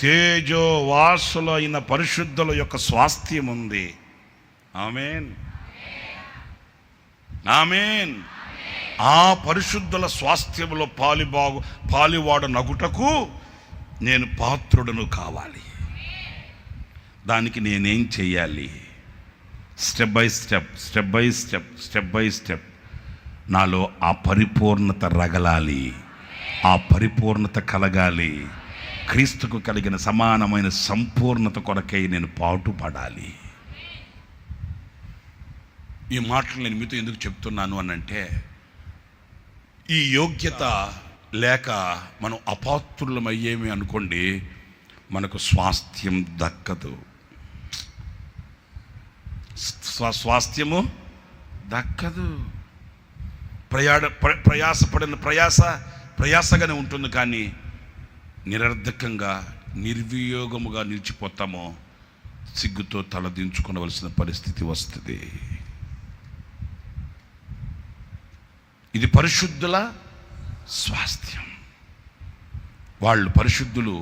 తేజో వాసులు అయిన పరిశుద్ధుల యొక్క స్వాస్థ్యం ఉంది. ఆమేన్, ఆమేన్. ఆ పరిశుద్ధుల స్వాస్థ్యములో పాలివాడు నగుటకు నేను పాత్రుడను కావాలి. దానికి నేనేం చెయ్యాలి? స్టెప్ బై స్టెప్ నాలో ఆ పరిపూర్ణత రగలాలి, ఆ పరిపూర్ణత కలగాలి. క్రీస్తుకు కలిగిన సమానమైన సంపూర్ణత కొరకై నేను పాటుపడాలి. ఈ మాటలు నేను మీతో ఎందుకు చెప్తున్నాను అనంటే, ఈ యోగ్యత లేక మనం అపాత్రులమయ్యేమి అనుకోండి, మనకు స్వాస్థ్యం దక్కదు. స్వాస్థ్యము దక్కదు. ప్రయాసపడిన ప్రయాసగానే ఉంటుంది, కానీ నిరర్ధకంగా నిర్వియోగముగా నిలిచిపోతామో సిగ్గుతో తలదించుకోవలసిన పరిస్థితి వస్తుంది. ఇది పరిశుద్ధుల స్వాస్థ్యం. వాళ్ళు పరిశుద్ధులు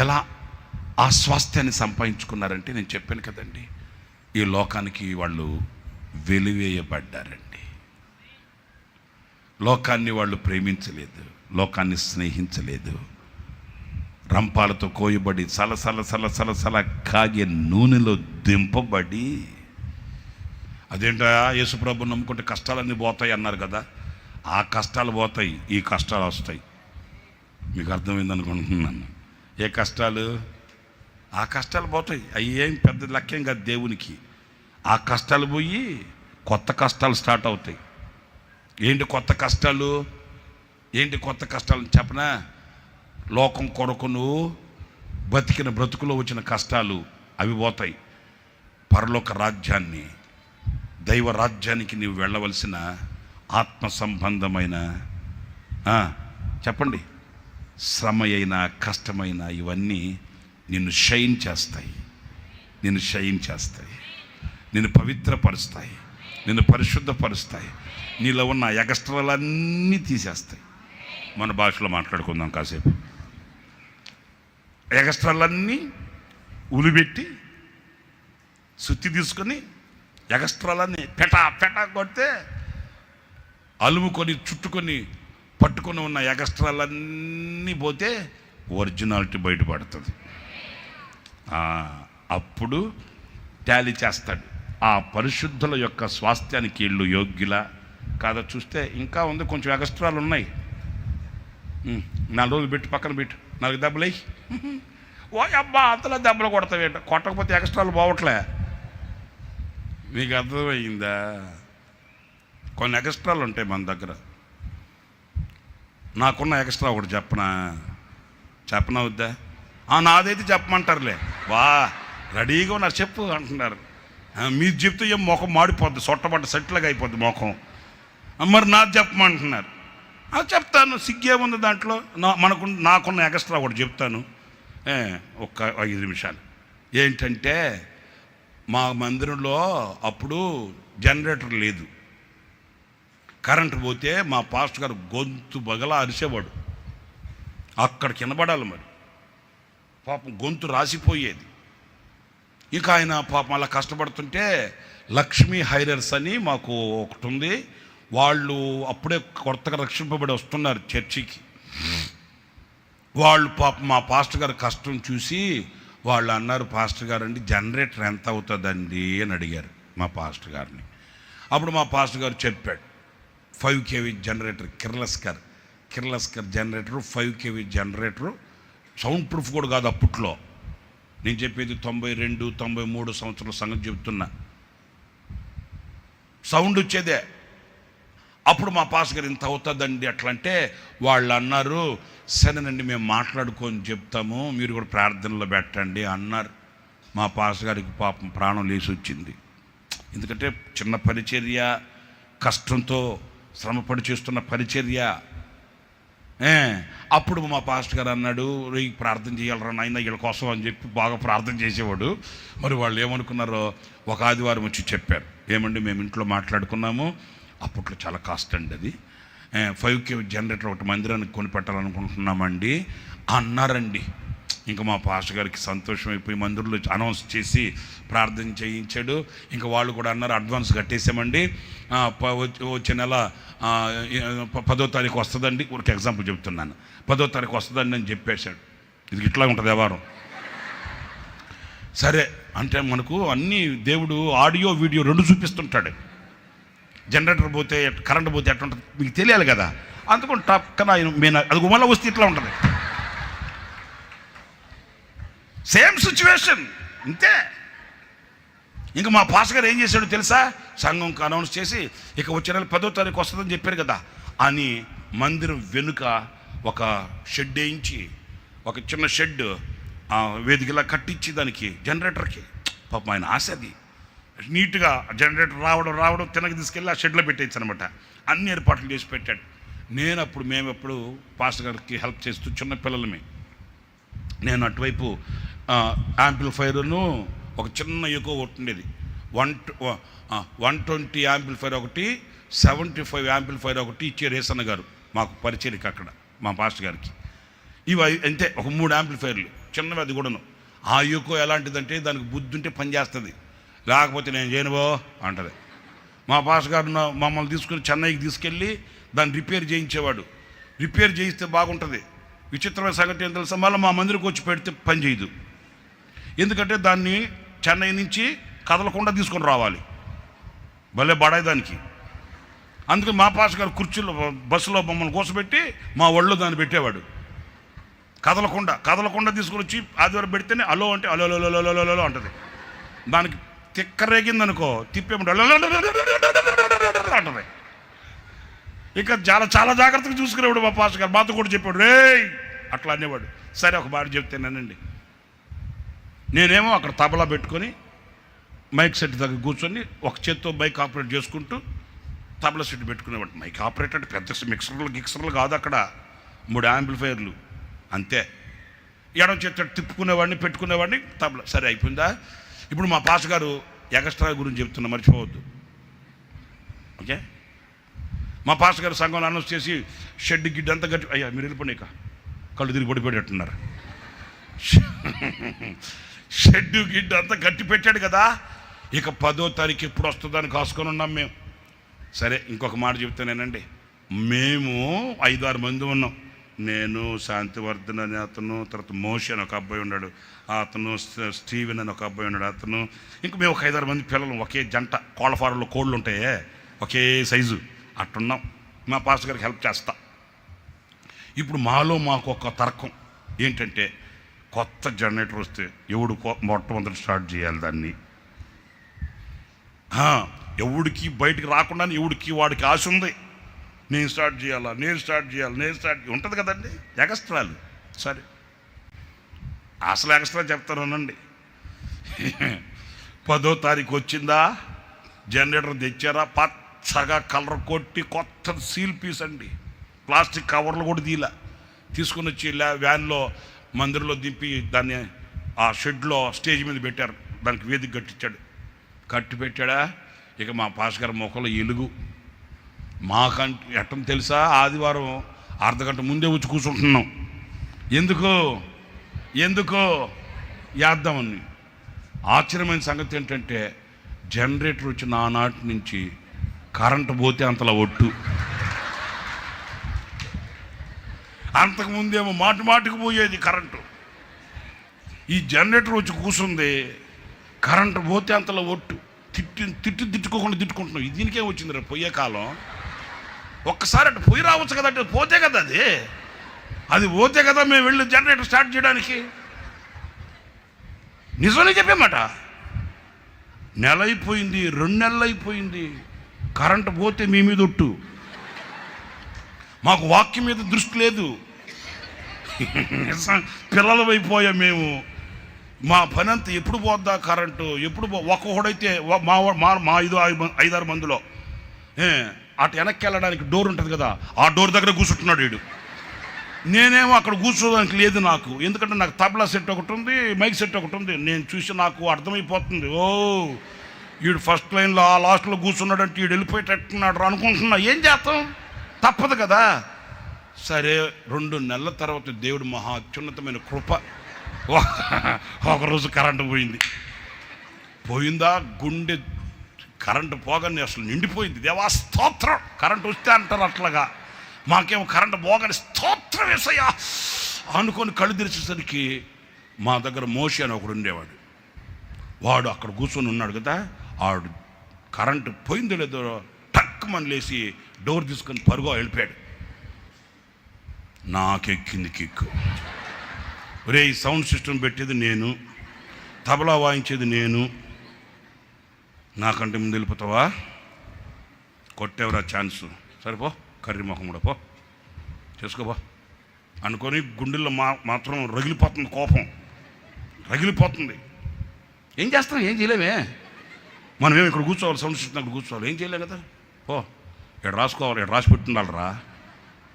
ఎలా ఆ స్వాస్థ్యాన్ని సంపాదించుకున్నారంటే, నేను చెప్పాను కదండి, ఈ లోకానికి వాళ్ళు వెలివేయబడ్డారండి. లోకాన్ని వాళ్ళు ప్రేమించలేదు, లోకాన్ని స్నేహించలేదు. రంపాలతో కోయబడి సలసల కాగే నూనెలో దింపబడి, అదేంటా యేసుప్రభు నమ్ముకుంటే కష్టాలన్నీ పోతాయి అన్నారు కదా. ఆ కష్టాలు పోతాయి, ఈ కష్టాలు వస్తాయి. మీకు అర్థమైంది అనుకుంటున్నాను. ఏ కష్టాలు? ఆ కష్టాలు పోతాయి. అవి ఏం పెద్ద లక్ష్యం కాదు దేవునికి. ఆ కష్టాలు పోయి కొత్త కష్టాలు స్టార్ట్ అవుతాయి. ఏంటి కొత్త కష్టాలు? చెప్పనా? లోకం కొరకు నువ్వు బతికిన బ్రతుకులో వచ్చిన కష్టాలు అవి పోతాయి. పరలోక రాజ్యాన్ని, దైవ రాజ్యానికి నీవు వెళ్ళవలసిన ఆత్మ సంబంధమైన చెప్పండి శ్రమ అయినా కష్టమైన ఇవన్నీ నిన్ను షైన్ చేస్తాయి, నిన్ను పవిత్రపరుస్తాయి, నిన్ను పరిశుద్ధపరుస్తాయి. నీలో ఉన్న ఎగస్ట్రాలన్నీ తీసేస్తాయి. మన భాషలో మాట్లాడుకుందాం కాసేపు. ఎగస్ట్రాలన్నీ ఉలిపెట్టి సుత్తి తీసుకొని ఎగస్ట్రాలన్నీ పెటా కొడితే అలుముకొని చుట్టుకొని పట్టుకొని ఉన్న ఎగస్ట్రాలన్నీ పోతే ఒరిజినాలిటీ బయటపడుతుంది. అప్పుడు టాలీ చేస్తాడు. ఆ పరిశుద్ధుల యొక్క స్వాస్థ్యానికి వీళ్ళు యోగ్యులా కాదా చూస్తే ఇంకా ఉంది, కొంచెం ఎగస్ట్రాలు ఉన్నాయి. 4 రోజులు పెట్టి పక్కన పెట్టు, 4 దెబ్బలు అయ్యి ఓ అబ్బా అంతలా దెబ్బలు కొడతావేంట. కొట్టకపోతే ఎక్స్ట్రాలు పోవట్లే. మీకు అర్థమైందా? కొన్ని ఎక్స్ట్రాలు ఉంటాయి మన దగ్గర. నాకున్న ఎక్స్ట్రా ఒకటి చెప్పనా వద్దా? నాదైతే చెప్పమంటారులే. వా రెడీగా ఉన్నారు, చెప్పు అంటున్నారు. మీరు చెప్తే ఏం ముఖం మాడిపోద్ది, సొట్టబడ్డ సెట్లుగా అయిపోద్ది ముఖం. మరి నాది చెప్పమంటున్నారు. చెప్తాను, సిగ్గేముంది దాంట్లో. నాకున్న ఎక్స్ట్రా ఒకటి చెప్తాను, ఒక్క 5 నిమిషాలు. ఏంటంటే, మా మందిరంలో అప్పుడు జనరేటర్ లేదు. కరెంటు పోతే మా పాస్టర్ గారు గొంతు బగలా అరిసేవాడు. అక్కడికి వినబడాలి. మరి పాపం గొంతు రాసిపోయేది. ఇక ఆయన పాపం అలా కష్టపడుతుంటే లక్ష్మీ హైరర్స్ అని మాకు ఒకటి ఉంది. వాళ్ళు అప్పుడే కొత్తగా రక్షింపబడి వస్తున్నారు చర్చికి. వాళ్ళు పాపం మా పాస్టర్ గారు కష్టం చూసి వాళ్ళు అన్నారు, పాస్టర్ గారు అండి జనరేటర్ ఎంత అవుతుందండి అని అడిగారు మా పాస్టర్ గారిని. అప్పుడు మా పాస్టర్ గారు చెప్పాడు, 5 kV generator, Kirloskar generator, 5 kV generator. Sound proof కూడా కాదు అప్పట్లో. నేను చెప్పేది 92, 93 సంవత్సరాల సంగతి చెప్తున్నా. సౌండ్ వచ్చేదే. అప్పుడు మా పాస్టర్ గారు ఇంత అవుతుందండి అట్లా అంటే వాళ్ళు అన్నారు, సరేనండి మేము మాట్లాడుకొని చెప్తాము, మీరు కూడా ప్రార్థనలో పెట్టండి అన్నారు. మా పాస్టర్ గారికి పాపం ప్రాణం లేచి వచ్చింది. ఎందుకంటే చిన్న పరిచర్య, కష్టంతో శ్రమపడి చేస్తున్న పరిచర్య. అప్పుడు మా పాస్టర్ గారు అన్నాడు, ప్రార్థన చేయాలరా నాయన వీళ్ళ కోసం అని చెప్పి బాగా ప్రార్థన చేసేవాడు. మరి వాళ్ళు ఏమనుకున్నారో ఒక ఆదివారం వచ్చి చెప్పారు, ఏమండి మేము ఇంట్లో మాట్లాడుకున్నాము, అప్పట్లో చాలా కాస్ట్ అండి అది, 5 kV జనరేటర్ ఒకటి మందిరానికి కొనిపెట్టాలనుకుంటున్నామండి అన్నారండి. ఇంకా మా పాస్టర్ గారికి సంతోషం అయిపోయి మందిరంలో అనౌన్స్ చేసి ప్రార్థన చేయించాడు. ఇంకా వాళ్ళు కూడా అన్నారు అడ్వాన్స్ కట్టేసామండి, వచ్చే నెల 10వ తారీఖు వస్తుందండి. ఒక ఎగ్జాంపుల్ చెప్తున్నాను, 10వ తారీఖు వస్తుందండి అని చెప్పేశాడు. ఇది ఇట్లా ఉంటుంది వ్యవహారం. సరే అంటే మనకు అన్నీ దేవుడు ఆడియో వీడియో 2 చూపిస్తుంటాడు. జనరేటర్ పోతే కరెంట్ పోతే ఎట్లా ఉంటుంది మీకు తెలియాలి కదా, అందుకని టక్కన అది మళ్ళీ వస్తే ఇట్లా ఉంటుంది. సేమ్ సిచ్యువేషన్ ఇంతే. ఇంకా మా పాస్టర్ గారు ఏం చేశాడు తెలుసా, సంఘంకి అనౌన్స్ చేసి ఇక వచ్చే నెల 10వ తారీఖు వస్తుందని చెప్పారు కదా అని మందిరం వెనుక ఒక షెడ్ వేయించి, ఒక చిన్న షెడ్ వేదికలా కట్టించి దానికి జనరేటర్కి పాపం ఆయన ఆశ అది నీట్గా జనరేటర్ రావడం తినకి తీసుకెళ్ళి ఆ షెడ్లో పెట్టేయచ్చు అనమాట. అన్ని ఏర్పాట్లు చేసి పెట్టాడు. మేము ఎప్పుడు పాస్టర్ గారికి హెల్ప్ చేస్తూ చిన్న పిల్లలమే, నేను అటువైపు యాంప్లిఫైర్ను ఒక చిన్న ఎక్కువ ఒకటి ఉండేది, 120 యాంప్లిఫైర్ ఒకటి, 75 యాంప్లిఫైర్ ఒకటి ఇచ్చే రేసన్న గారు మాకు పరిచయకి అక్కడ మా పాస్టర్ గారికి. ఇవి అంతే, ఒక 3 యాంప్లిఫైర్లు చిన్నవి. అది కూడాను ఆ ఎక్కువ ఎలాంటిదంటే దానికి బుద్ధి ఉంటే పని చేస్తుంది, లేకపోతే నేను చేయనువో అంటది. మా పాస్టర్ గారు మమ్మల్ని తీసుకుని చెన్నైకి తీసుకెళ్ళి దాన్ని రిపేర్ చేయించేవాడు. రిపేర్ చేయిస్తే బాగుంటుంది. విచిత్రమైన సంగతి ఏం తెలుసా, మళ్ళీ మా మందిరికి వచ్చి పెడితే పని చేయదు. ఎందుకంటే దాన్ని చెన్నై నుంచి కదలకుండా తీసుకొని రావాలి, భలే బడాయి దానికి. అందుకని మా పాస్టర్ గారు కుర్చీలో బస్సులో మమ్మల్ని కూర్చోబెట్టి మా ఒళ్ళో దాన్ని పెట్టేవాడు. కదలకుండా తీసుకొని వచ్చి ఆదివారం పెడితేనే అలో అంటే అలో అలో అంటది. దానికి తిక్కరేగిందనుకో తిప్పేమంటే అంటది. ఇక చాలా జాగ్రత్తగా చూసుకునేవాడు మా పాస్టర్ గారు. మాతో కూడా చెప్పాడు, రే అట్లా అనేవాడు. సరే ఒక మాట చెప్తేనేనండి, నేనేమో అక్కడ తబలా పెట్టుకొని మైక్ సెట్ దగ్గర కూర్చొని ఒక చేత్తో మైక్ ఆపరేట్ చేసుకుంటూ తబలా సెట్ పెట్టుకునేవాడు. మైక్ ఆపరేట్ అంటే పెద్ద గిక్సర్లు కాదు, అక్కడ 3 యాంప్లిఫైర్లు అంతే. ఎడం చేత తిప్పుకునేవాడిని పెట్టుకునేవాడిని తబలా. సరే అయిపోయిందా. ఇప్పుడు మా పాస్టర్ గారు ఎగస్ట్రా గురించి చెప్తున్నా, మర్చిపోవద్దు. ఓకే, మా పాస్టర్ గారు సంఘంలో అనౌన్స్ చేసి షెడ్ గిడ్డ అంతా గట్టి, అయ్యా మీరు వెళ్ళిపోయినాక కళ్ళు తిరిగి పడిపోయేటట్టున్నారు. షెడ్ గిడ్డ అంతా గట్టి పెట్టాడు కదా. ఇక 10వ తారీఖు ఎప్పుడు వస్తుందని కాసుకొని ఉన్నాం మేము. సరే ఇంకొక మాట చెప్తానేనండి, మేము 5-6 మంది ఉన్నాం. నేను, శాంతివర్ధన్ అని అతను, తర్వాత మోషి అని ఒక అబ్బాయి ఉన్నాడు, అతను స్టీవెన్ అని ఒక అబ్బాయి ఉన్నాడు, అతను, ఇంక మేము ఒక 5-6 మంది పిల్లలు, ఒకే జంట. కోళ్ళ ఫారంలో కోళ్ళు ఉంటాయే ఒకే సైజు అట్టున్నాం. మా పాస్టర్ గారికి హెల్ప్ చేస్తా. ఇప్పుడు మాకు ఒక తర్కం ఏంటంటే, కొత్త జనరేటర్ వస్తే ఎవడు మొట్టమొదటి స్టార్ట్ చేయాలి దాన్ని, ఎవడికి బయటికి రాకుండా ఎవడికి వాడికి ఆశ ఉంది, నేను స్టార్ట్ చేయాలి ఉంటుంది కదండి ఎగస్ట్రాలు. సరే అసలు ఎగస్ట్రా చెప్తానండి. 10వ తారీఖు వచ్చిందా, జనరేటర్ తెచ్చారా, పచ్చగా కలర్ కొట్టి కొత్త సీల్ పీస్ అండి, ప్లాస్టిక్ కవర్లు కూడా తీసుకుని వచ్చి వ్యాన్లో మందిరంలో దింపి దాన్ని ఆ షెడ్లో స్టేజ్ మీద పెట్టారు. దానికి వేదిక కట్టి పెట్టాడా. ఇక మా పాస్టర్ గారి మొక్కలో ఎలుగు. మాకంటే ఎట్టని తెలుసా, ఆదివారం అర్ధగంట ముందే వచ్చి కూర్చుంటున్నాం. ఎందుకో వేద్దామని. ఆశ్చర్యమైన సంగతి ఏంటంటే, జనరేటర్ వచ్చిన ఆనాటి నుంచి కరెంటు పోతే అంతలా ఒట్టు. అంతకుముందేమో మాటికి పోయేది కరెంటు. ఈ జనరేటర్ వచ్చి కూర్చుంది, కరెంటు పోతే అంతలో ఒట్టు. తిట్టుకుంటున్నాం. దీనికేం వచ్చింది రేపు పోయే కాలం. ఒక్కసారి అటు పోయి రావచ్చు కదా, అంటే పోతే కదా అది పోతే కదా మేము వెళ్ళి జనరేటర్ స్టార్ట్ చేయడానికి. నిజమే చెప్పామాట. నెల అయిపోయింది, 2 నెలలు అయిపోయింది, కరెంటు పోతే మీ మీద ఒట్టు. మాకు వాక్యం మీద దృష్టి లేదు. పిల్లలు అయిపోయాం మేము. మా పని అంతా ఎప్పుడు పోద్దా కరెంటు, ఎప్పుడు ఒక్కొక్కడైతే మా 5-6 మందిలో అటు వెనక్కి వెళ్ళడానికి డోర్ ఉంటుంది కదా, ఆ డోర్ దగ్గర కూర్చుంటున్నాడు వీడు. నేనేమో అక్కడ కూర్చోడానికి లేదు నాకు, ఎందుకంటే నాకు తబలా సెట్ ఒకటి ఉంది, మైక్ సెట్ ఒకటి ఉంది. నేను చూసి నాకు అర్థమైపోతుంది, ఓ వీడు ఫస్ట్ లైన్లో ఆ లాస్ట్లో కూర్చున్నాడంటే వీడు వెళ్ళిపోయేటట్టున్నాడు అనుకుంటున్నా. ఏం చేస్తాం, తప్పదు కదా. సరే 2 నెలల తర్వాత దేవుడు మహా అత్యున్నతమైన కృప ఒకరోజు కరెంటు పోయిందా, గుండె కరెంటు పోగానే అసలు నిండిపోయింది. దేవా స్తోత్రం, కరెంటు వస్తే అంటారు అట్లాగా, మాకేమో కరెంటు పోగానే స్తోత్రం వేసయ్యా అనుకొని కళ్ళు తెరిచేసరికి మా దగ్గర మోషి అని ఒకడు ఉండేవాడు. వాడు అక్కడ కూర్చొని ఉన్నాడు కదా, ఆడు కరెంటు పోయిందో లేదో టక్కుమని లేచి డోర్ తీసుకొని పరుగు వెళ్ళిపోయాడు. నాకెక్కింది కిక్కు. ఒరే, ఈ సౌండ్ సిస్టమ్ పెట్టేది నేను, తబలా వాయించేది నేను, నాకంటే ముందు వెళ్ళిపోతావా, కొట్టేవరా ఛాన్స్, సరిపో కర్రీ మొహం కూడా పో చేసుకోపో అనుకొని గుండెల్లో మాత్రం రగిలిపోతుంది, కోపం రగిలిపోతుంది. ఏం చేస్తాం, ఏం చేయలేమే, మనమేమి ఇక్కడ కూర్చోవాలి, సౌండ్ సిస్టమ్ అక్కడ కూర్చోవాలి, ఏం చేయలేం కదా. పో, ఇక్కడ రాసుకోవాలి, ఇక్కడ రాసి పెట్టుండాలరా,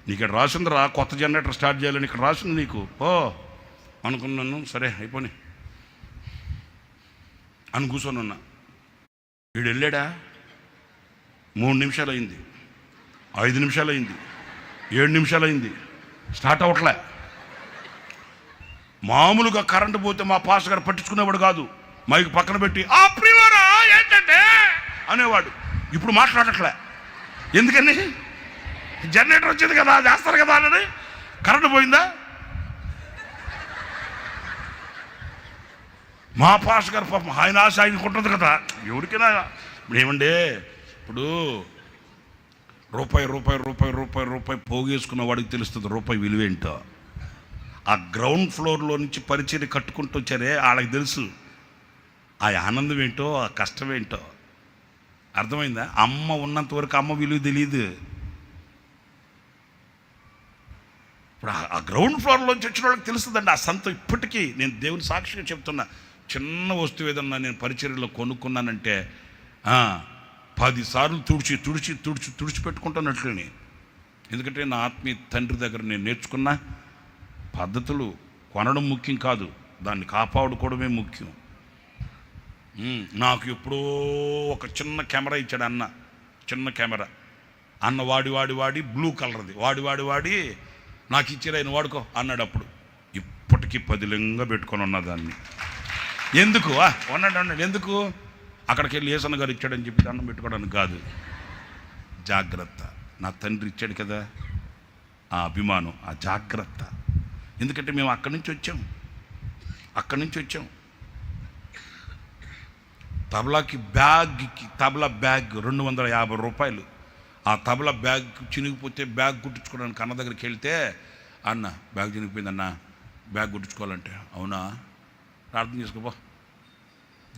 నీకు ఇక్కడ రాసిందిరా, కొత్త జనరేటర్ స్టార్ట్ చేయాలని ఇక్కడ రాసింది నీకు, పో అనుకున్నాను. సరే అయిపోయి అని కూర్చొని ఉన్నా. వీడు వెళ్ళాడా, 3 నిమిషాలు అయింది, 5 నిమిషాలు అయింది, 7 నిమిషాలు అయింది, స్టార్ట్ అవ్వట్లే. మామూలుగా కరెంటు పోతే మా పాస్టర్ గారు పట్టించుకునేవాడు కాదు, మైక్ పక్కన పెట్టి ఆ ప్రియులారా ఏంటంటే అనేవాడు. ఇప్పుడు మాట్లాడట్లే, ఎందుకని జనరేటర్ వచ్చింది కదా, చేస్తారు కదా అని. కరెంటు పోయిందా, మా పాస్టర్ గారు పాపం ఆయన ఆశ ఆయనకు ఉంటుంది కదా, ఎవరికైనా ఏమండే, ఇప్పుడు రూపాయి రూపాయి రూపాయి రూపాయి రూపాయి పోగేసుకున్న వాడికి తెలుస్తుంది రూపాయి విలువేంటో. ఆ గ్రౌండ్ ఫ్లోర్లో నుంచి పరిచయం కట్టుకుంటూ వచ్చారే వాళ్ళకి తెలుసు ఆ ఆనందం ఏంటో, ఆ కష్టం ఏంటో. అర్థమైందా? అమ్మ ఉన్నంత వరకు అమ్మ విలువ తెలియదు. ఇప్పుడు ఆ గ్రౌండ్ ఫ్లోర్లోంచి వచ్చిన వాళ్ళకి తెలుస్తుందండి ఆ సంతం. ఇప్పటికీ నేను దేవుని సాక్షిగా చెప్తున్నా, చిన్న వస్తువు ఏదన్నా నేను పరిచర్యలో కొనుక్కున్నానంటే 10 సార్లు తుడిచి పెట్టుకుంటానట్లని. ఎందుకంటే నా ఆత్మీయ తండ్రి దగ్గర నేను నేర్చుకున్న పద్ధతులు కొనడం ముఖ్యం కాదు, దాన్ని కాపాడుకోవడమే ముఖ్యం. నాకు ఎప్పుడో ఒక చిన్న కెమెరా ఇచ్చాడు అన్న, చిన్న కెమెరా. అన్న వాడి బ్లూ కలర్ది వాడి నాకు ఇచ్చాడు, ఆయన వాడుకో అన్నాడు. అప్పుడు ఇప్పటికీ 10 లింగా పెట్టుకొని ఉన్నా దాన్ని. ఎందుకు అన్నాడు ఎందుకు, అక్కడికి వెళ్ళి ఏసన్న గారు ఇచ్చాడని చెప్పి దండం పెట్టుకోవడానికి కాదు, జాగ్రత్త. నా తండ్రి ఇచ్చాడు కదా, ఆ అభిమానం, ఆ జాగ్రత్త. ఎందుకంటే మేము అక్కడి నుంచి వచ్చాం. తబలా బ్యాగ్ 250 రూపాయలు. ఆ తబలా బ్యాగ్ చినిగిపోతే బ్యాగ్ కుట్టించుకోవడానికి అన్న దగ్గరికి వెళ్తే, అన్న బ్యాగ్ చినిగిపోయింది అన్న, బ్యాగ్ కుట్టించుకోవాలంటే, అవునా ప్రార్థన చేసుకోపో.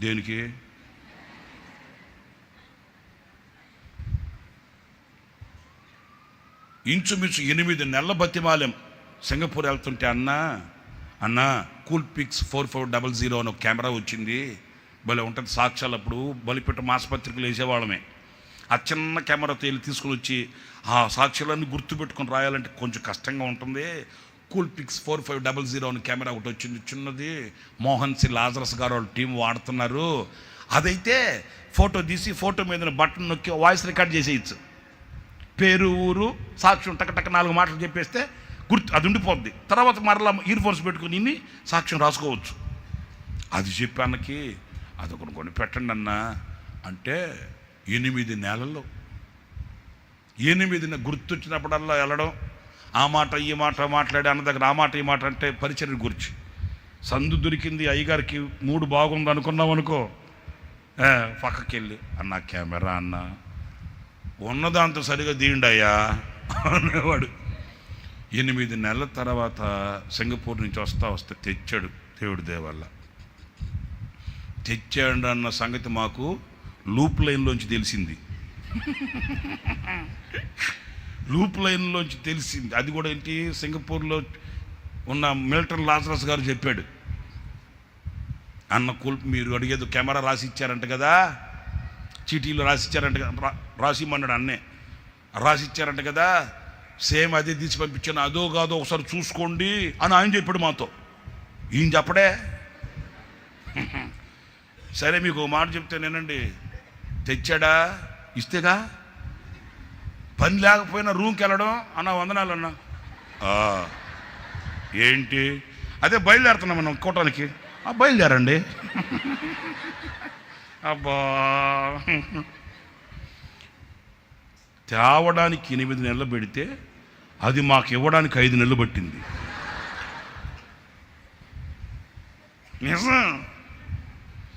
దేనికి? ఇంచుమించు 8 నెలల బతిమాలెం. సింగపూర్ వెళ్తుంటే అన్న కూల్పిక్స్ 4400 అని ఒక కెమెరా వచ్చింది, భలే ఉంటుంది. సాక్ష్యాలు అప్పుడు బలిపెట్ట మాసపత్రికలు వేసేవాళ్ళమే. ఆ చిన్న కెమెరాతో వెళ్ళి తీసుకుని వచ్చి ఆ సాక్ష్యాలన్నీ గుర్తుపెట్టుకొని రాయాలంటే కొంచెం కష్టంగా ఉంటుంది. కూల్పిక్స్ 4500 అని కెమెరా ఒకటి వచ్చింది, చిన్నది. మోహన్ సి లాజరస్ గారు వాళ్ళ టీం వాడుతున్నారు. అదైతే ఫోటో తీసి ఫోటో మీద బటన్ నొక్కి వాయిస్ రికార్డ్ చేసేయచ్చు. పేరు, ఊరు, సాక్ష్యం టక్క 4 మాటలు చెప్పేస్తే అది ఉండిపోద్ది. తర్వాత మరలా ఇయర్ ఫోన్స్ పెట్టుకుని సాక్ష్యం రాసుకోవచ్చు. అది చెప్పి అన్నకి అదొకటి కొని పెట్టండి అన్న అంటే 8 నెలల్లో 8 గుర్తొచ్చినప్పుడల్లా వెళ్ళడం, ఆ మాట ఈ మాట మాట్లాడి అన్న దగ్గర ఆ మాట ఈ మాట అంటే పరిచర్య గురించి. సందు దొరికింది, అయ్యగారికి మూడు బాగుంది అనుకున్నాం అనుకో, పక్కకి వెళ్ళి అన్న కెమెరా అన్న ఉన్నదాంతో సరిగా తీయండి అనేవాడు. 8 నెలల తర్వాత సింగపూర్ నుంచి వస్తే తెచ్చాడు, దేవుడి దేవల్ల తెచ్చాడు అన్న సంగతి మాకు లూప్ లైన్లోంచి తెలిసింది. లూప్ లైన్లోంచి తెలిసింది. అది కూడా ఏంటి, సింగపూర్లో ఉన్న మిల్టన్ లాజరస్ గారు చెప్పాడు, అన్న మీరు అడిగేది కెమెరా రాసి ఇచ్చారంట కదా, చీటీలో రాసిచ్చారంట కదా, రాసిమ్మన్నాడు అన్నే, రాసిచ్చారంట కదా, సేమ్ అదే తీసి పంపించాను, అదో కాదో ఒకసారి చూసుకోండి అని ఆయన చెప్పాడు మాతో. ఈయన చెప్పడే. సరే మీకు ఒక మాట చెప్తే నేనండి, తెచ్చాడా ఇస్తేగా, పని లేకపోయినా రూమ్కి వెళ్ళడం అన్న వందనాలు అన్నా. ఏంటి అదే బయలుదేరుతున్నాం మనం కూటానికి. బయలుదేరండి. అబ్బా, తేవడానికి 8 నెలలు పెడితే అది మాకు ఇవ్వడానికి 5 నెలలు పట్టింది. నిజం.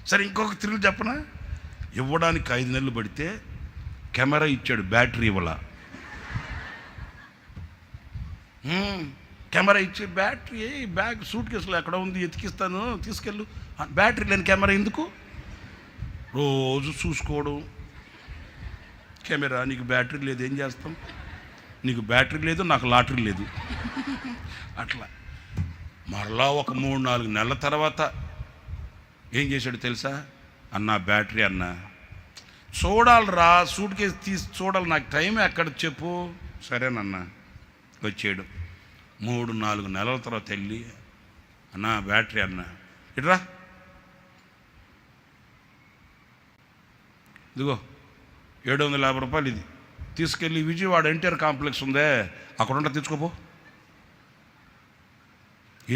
సరే, ఇంకొక తిరుగు చెప్పనా? ఇవ్వడానికి 5 నెలలు పడితే కెమెరా ఇచ్చాడు, బ్యాటరీ ఇవ్వాల. కెమెరా ఇచ్చి బ్యాటరీ బ్యాగ్ సూట్ కేసులో ఎక్కడ ఉంది, ఎతికిస్తాను, తీసుకెళ్ళు. బ్యాటరీ లేని కెమెరా ఎందుకు? రోజు చూసుకోవడం. కెమెరా, నీకు బ్యాటరీ లేదు, ఏం చేస్తాం? నీకు బ్యాటరీ లేదు, నాకు లాటరీ లేదు. అట్లా మరలా ఒక 3-4 నెలల తర్వాత ఏం చేశాడు తెలుసా? అన్న బ్యాటరీ అన్న చూడాలిరా, సూట్ కేసు తీసి చూడాలి, నాకు టైం ఎక్కడ చెప్పు. సరేనన్నా. వచ్చాడు. 3-4 నెలల తర్వాత వెళ్ళి, అన్న బ్యాటరీ అన్న, ఇట్రా, ఇదిగో 750 రూపాయలు, ఇది తీసుకెళ్ళి విజయవాడ ఎన్టీఆర్ కాంప్లెక్స్ ఉందే, అక్కడ ఉంటే తెచ్చుకోపో.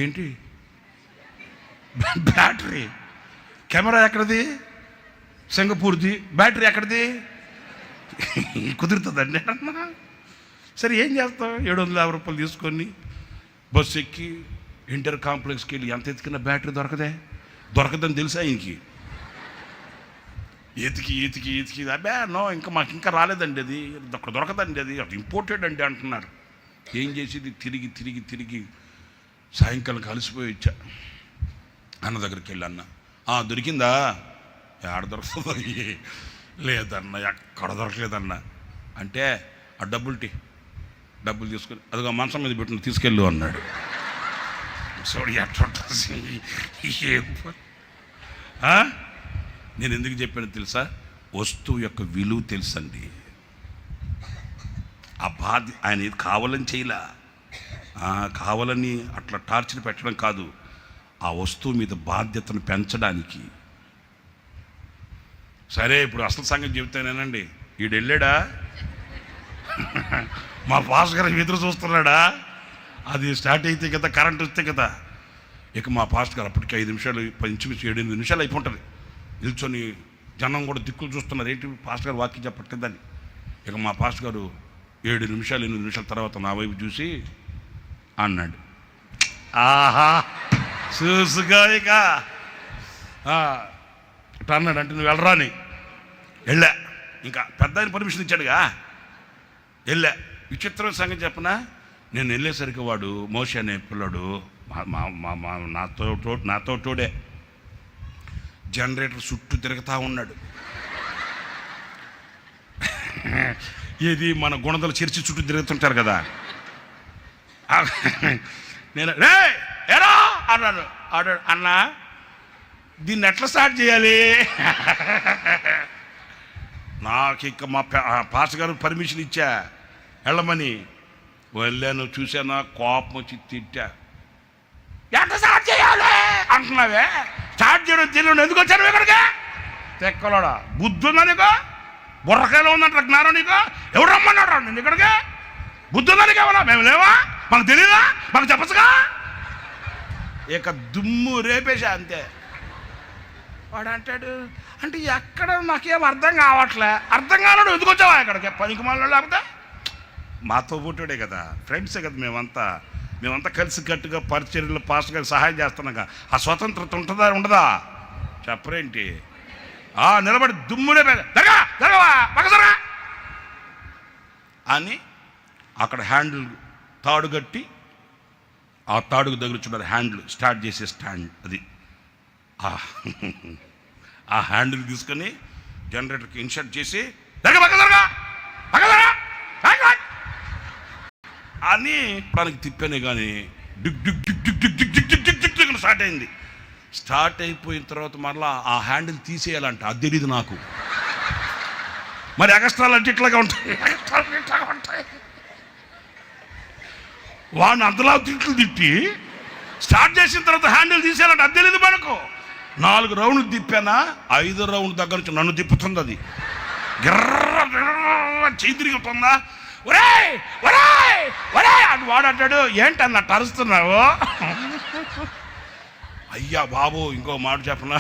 ఏంటి బ్యాటరీ? కెమెరా ఎక్కడిది? సింగపూర్ది. బ్యాటరీ ఎక్కడిది? కుదురుతుందండి అన్న. సరే, ఏం చేస్తాం? 750 రూపాయలు తీసుకొని బస్సు ఎక్కి ఎన్టీఆర్ కాంప్లెక్స్కి వెళ్ళి ఎంత ఎతికినా బ్యాటరీ దొరకదని తెలుసా ఆయనకి. ఎతికి అబ్బే నో, మాకు ఇంకా రాలేదండి, అది అక్కడ దొరకదండి, అది ఇంపోర్టెడ్ అండి అంటున్నారు. ఏం చేసేది? తిరిగి సాయంకాలం కలిసిపోయి వచ్చా. అన్న దగ్గరికి వెళ్ళి, అన్న దొరికిందా? ఎక్కడ దొరుకుతుందో? లేదన్న, ఎక్కడ దొరకలేదన్న. అంటే ఆ డబ్బులు తీసుకొని అదిగో మంచం మీద పెట్టిన, తీసుకెళ్ళు అన్నాడు. సోడి నేను ఎందుకు చెప్పాను తెలుసా? వస్తువు యొక్క విలువ తెలుసండి. ఆ బాధ ఆయన కావాలని చేయలే, కావాలని అట్లా టార్చర్ పెట్టడం కాదు, ఆ వస్తువు మీద బాధ్యతను పెంచడానికి. సరే, ఇప్పుడు అసలు సంగతి చెబుతానేనండి. వీడు వెళ్ళాడా? మా పాస్ గారు ఎదురు చూస్తున్నాడా? అది స్టార్ట్ అయితే కదా, కరెంట్ వస్తే కదా. ఇక మా పాస్ట్ గారు అప్పటికి 5 నిమిషాలు, 7-8 నిమిషాలు అయిపోతుంది. నిల్చొని జనం కూడా దిక్కులు చూస్తున్నారు, ఏంటి పాస్ట్ గారు వాక్యం చెప్పట్లేదని. ఇక మా పాస్ట్ గారు 7 నిమిషాలు 8 నిమిషాల తర్వాత నా వైపు చూసి అన్నాడు, ఆహా చూసుగా ఇక ఇట్లా అన్నాడు. అంటే నువ్వు వెళ్ళరా అని వెళ్ళా. ఇంకా పెద్ద ఆయన పర్మిషన్ ఇచ్చాడుగా, వెళ్ళా. విచిత్రమైన సంగతి చెప్పనా? నేను వెళ్ళేసరికి వాడు మోషే అనే పిల్లడు నాతో తోడే జనరేటర్ చుట్టూ తిరుగుతూ ఉన్నాడు. ఏది మన గుణదల చర్చి చుట్టూ తిరుగుతుంటారు కదా. నేను ఏరా అన్నాను. అన్న దీన్ని ఎట్లా స్టార్ట్ చేయాలి? నాకు ఇంకా మా పాస్ గారు పర్మిషన్ ఇచ్చా వెళ్ళమని. వెళ్ళాను, చూసానా, కోపం వచ్చి తిట్టా. ఎట్లా స్టార్ట్ చేయాలి అంటున్నావే? స్టార్ట్ చేయడం తెలియదు, ఎందుకు వచ్చాను ఇక్కడికి? తెక్కలోడా బుద్ధి ఉందా నీకు? బుర్రకాయలో ఉందంట జ్ఞానం నీకు? ఎవరు రమ్మన్నాడు నేను ఇక్కడికి? బుద్ధి ఉందా నీకు? ఏమన్నా మేము లేవా? మాకు తెలియదా? మాకు చెప్పచ్చుగా. ఇక దుమ్ము రేపేశా అంతే. వాడు అంటాడు, అంటే ఎక్కడ నాకేం అర్థం కావట్లే. అర్థం కావాలని ఎందుకు వచ్చావా ఇక్కడికి? పనికి మళ్ళీ లేకపోతే మాతో పుట్టాడే కదా, ఫ్రెండ్సే కదా, మేమంతా కలిసి కట్టుగా పరిచర్యలు పాస్ గారికి సహాయం చేస్తున్నాగా. ఆ స్వతంత్రత ఉంటుందా ఉండదా? చెప్పరేంటి? నిలబడి దుమ్మునే జరగవా అని అక్కడ హ్యాండిల్ తాడు కట్టి, ఆ తాడుకు తగులుచున్నారు హ్యాండిల్, స్టార్ట్ చేసే స్టాండ్ అది. ఆ హ్యాండిల్ తీసుకొని జనరేటర్కి ఇన్సర్ట్ చేసి అని ప్రాణికి తిప్పానే కానీ డిగ్ డిగ్ డిగ్ డిగ్ డిగ్ డిగ్ డిగ్ డిగ్ డిగ్ డిగ్ స్టార్ట్ అయింది. స్టార్ట్ అయిపోయిన తర్వాత మరలా ఆ హ్యాండిల్ తీసేయాలంట, అది తెలియదు నాకు. మరి ఎగస్ట్రాలు అంటే ఇట్లాగా ఉంటాయి, వాడిని అంతలా తిట్టి స్టార్ట్ చేసిన తర్వాత హ్యాండిల్ తీసేయాలంటే అది తెలియదు మనకు. 4 రౌండ్లు తిప్పానా, 5వ రౌండ్ దగ్గర నుంచి నన్ను తిప్పుతుంది అది. గిర్ర చేయి తిరుగుతుందా, ఒరే ఒరే ఒరే అని వాడంటాడు. ఏంటన్నట్టు అరుస్తున్నావు? అయ్యా బాబు, ఇంకో మాట చెప్పనా,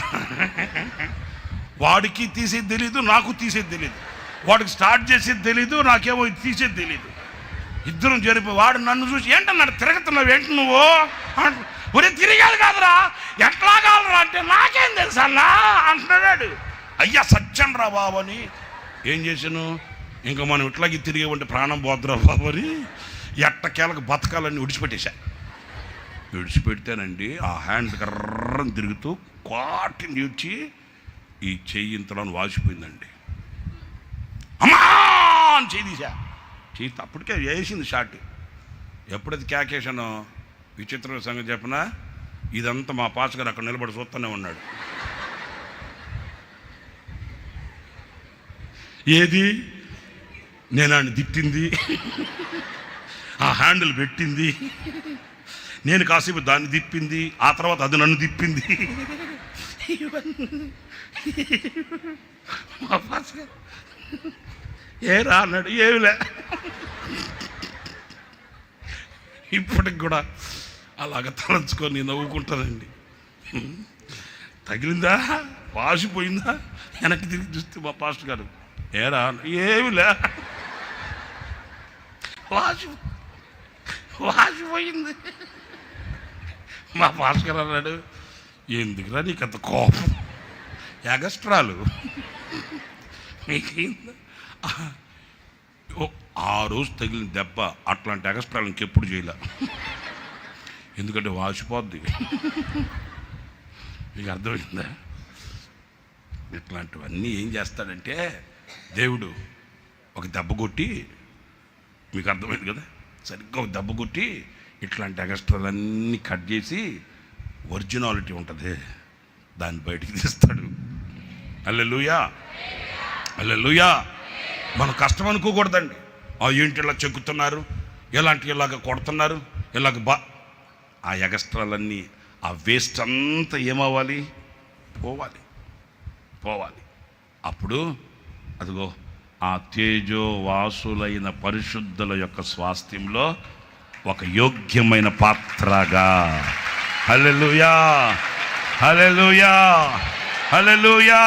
వాడికి తీసేది తెలీదు, నాకు తీసేది తెలీదు. వాడికి స్టార్ట్ చేసేది తెలీదు, నాకేమో తీసేది తెలీదు. ఇద్దరం జరిపోయి వాడు నన్ను చూసి ఏంటన్నాడు, తిరుగుతున్నావు ఏంటి నువ్వు ఒరే, తిరిగాలి కాదురా, ఎట్లా కావాలరా అంటే నాకేం తెలుసు అన్నా అంటున్నాడు. అయ్యా సత్యం రా బాబు అని ఏం చేశాను, ఇంకా మనం ఇట్లాగే తిరిగే ఉంటే ప్రాణం పోద్దురా బాబు అని ఎట్టకేలకు బతకాలని విడిచిపెడితేనండి ఆ హ్యాండ్ కర్రని తిరుగుతూ కాటిని ఇచ్చి ఈ చెయ్యి ఇంతలో వాసిపోయిందండి. అమ్మా అని చెయ్యి తీసా, చెయ్యి అప్పటికే వేసింది షాట్. ఎప్పుడైతే క్యాకేసానో విచిత్రమైన సంగతి చెప్పనా, ఇదంతా మా పాస్ గారు అక్కడ నిలబడి చూస్తూనే ఉన్నాడు. ఏది నేను ఆయన తిట్టింది, ఆ హ్యాండిల్ పెట్టింది, నేను కాసేపు దాన్ని తిప్పింది, ఆ తర్వాత అది నన్ను తిప్పింది. మా పాస్ గారు ఏరా అన్నాడు. ఏమిలే, ఇప్పటికి కూడా అలాగ తలంచుకొని నవ్వుకుంటానండి. తగిలిందా, వాసిపోయిందా, వెనక్కి తిరిగి చూస్తే మా పాస్టర్ గారు ఏరా, ఏమిలే వాసిపోయింది. మా పాస్టర్ గారు అన్నాడు, ఎందుకురా నీకు అంత కోపం, ఎగస్ట్రాలు నీకేందా. ఆ రోజు తగిలిన దెబ్బ అట్లాంటి ఎగస్ట్రాలు ఇంకెప్పుడు చేయలే, ఎందుకంటే వాసిపోద్ది. మీకు అర్థమైందా? ఇట్లాంటివన్నీ ఏం చేస్తాడంటే దేవుడు ఒక దెబ్బ కొట్టి, మీకు అర్థమైంది కదా, సరిగ్గా ఒక దెబ్బ కొట్టి ఇట్లాంటి ఎగస్ట్రాలన్నీ కట్ చేసి ఒరిజినాలిటీ ఉంటుంది దాన్ని బయటికి తీస్తాడు. హల్లెలూయా, హల్లెలూయా. మనం కష్టం అనుకోకూడదండి. ఏంటి ఇలా చెక్కుతున్నారు, ఇలాగ కొడుతున్నారు, ఆ ఎగస్ట్రాలన్నీ, ఆ వేస్ట్ అంతా ఏమవ్వాలి, పోవాలి. అప్పుడు అదిగో ఆ తేజోవాసులైన పరిశుద్ధుల యొక్క స్వాస్థ్యంలో ఒక యోగ్యమైన పాత్రగా. హల్లెలూయా, హల్లెలూయా, హల్లెలూయా.